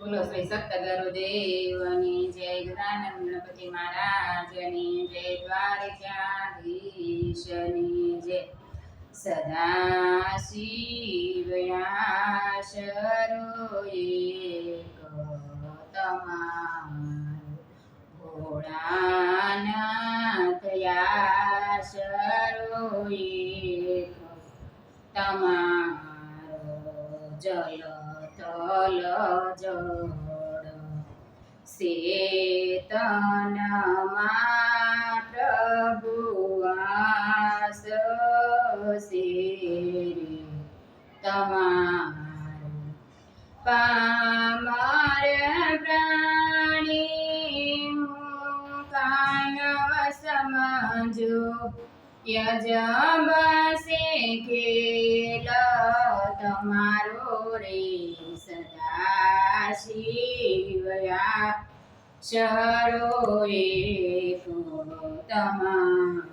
બોલો શ્રી સપ્ત ગુરુદેવની જય ગજાનંદ ગણપતિ મહારાજની જય દ્વારકાધીશની જય સદા શિવયાશરો એક તમારો ભોળાનાથ યાશરો એક તમારો જલ તલ જડ શેતનમાં પ્રભુ વાસ શેરે તમારું પામર પ્રાણી હું કાનવ સમજો યજબસે ખેલ તમારો રે સદા શિવયા શરો એક તમારો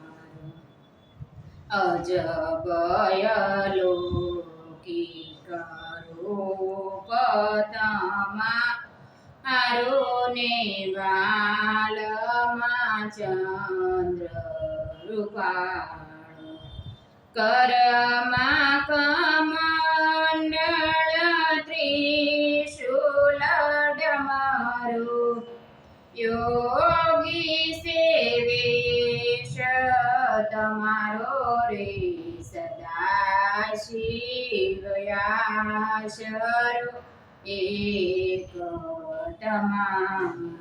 અજબયલૌકિક રૂપ તમારો ને બાલમાં ચંદ્ર રૂપાળો કરમાં કમંડળ ત્રિશૂલ ડમરુ યોગી સેવેશ તમારો રે સદા શિવયાશરો એક તમારો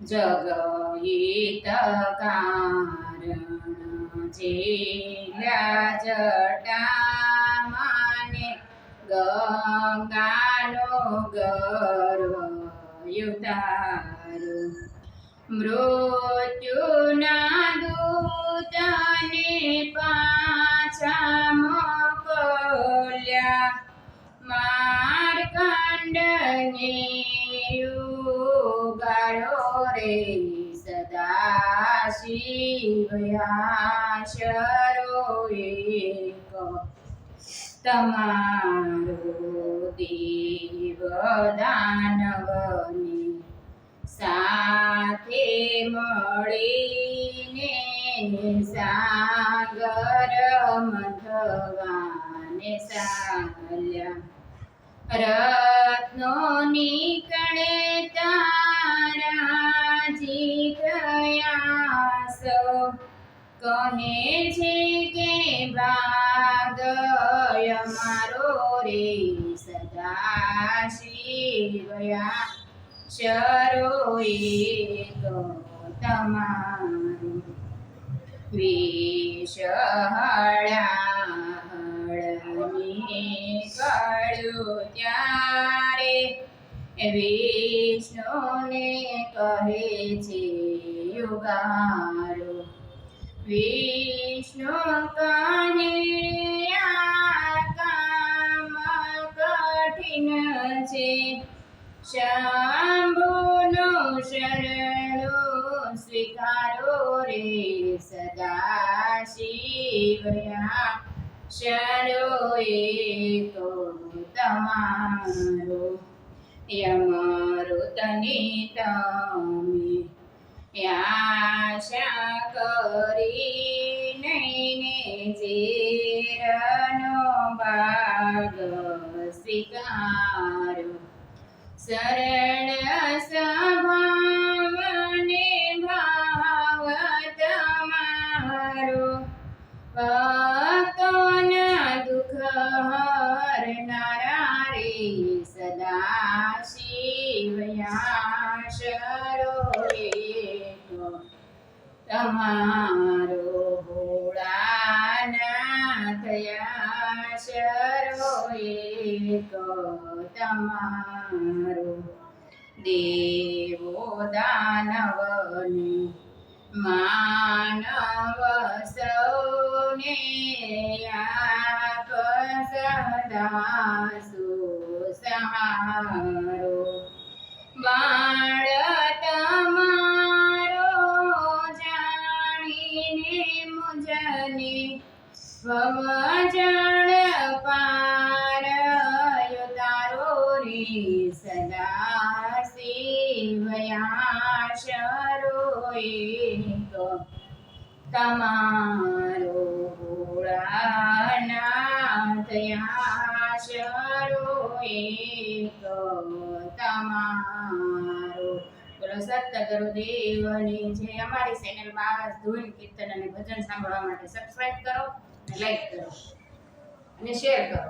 જગહિત કારણ જેલા જટામાને ગંગાનો ગર્વ યુતારો મૃત્યુના દૂતને પાછા મોકલ્યા માર્કંડને યુગારો રે સદા શિવયાશરો એક તમારો દેવ દાનવની સાથે મળીને સાગર મંથવાને સાલ્યા રત્નો નીકળે તારા જીતયાસો કહે છે કે ભાગય મારો રે સદા શિવયા શરો એક તમારું વિષહળાહળની કળ્યું ત્યારે વિષ્ણુને કહે છે યુગારો વિષ્ણુ કહે આ કામ કઠિન છે શંભુનો શરણો સ્વીકારો રે સદા શિવયા શરો એક તમારો યમરુતની તમે આશા કરી નૈને ઝેરનો ભાગ સ્વીકારો શરણ સ્વભાવને ભાવ તમારો ભક્તોના દુઃખ હરનારા રે સદા શિવયાશરો એક તમારો ભોળાનાથ યાશરો એક તમારો દેવો દાનવને માનવ સૌને આપ સદા સુસહારો બાળ તમારો જાણીને મુજને ભવજળ પાર રે સદા શિવયાશરોએ તો તમારો ભોળાનાથ યાશરોએ તો તમારો. બોલો સતગુરુ દેવની જે. અમારી ચેનલમાં ધૂન કીર્તન અને ભજન સાંભળવા માટે સબસ્ક્રાઇબ કરો, લાઈક કરો અને શેર કરો.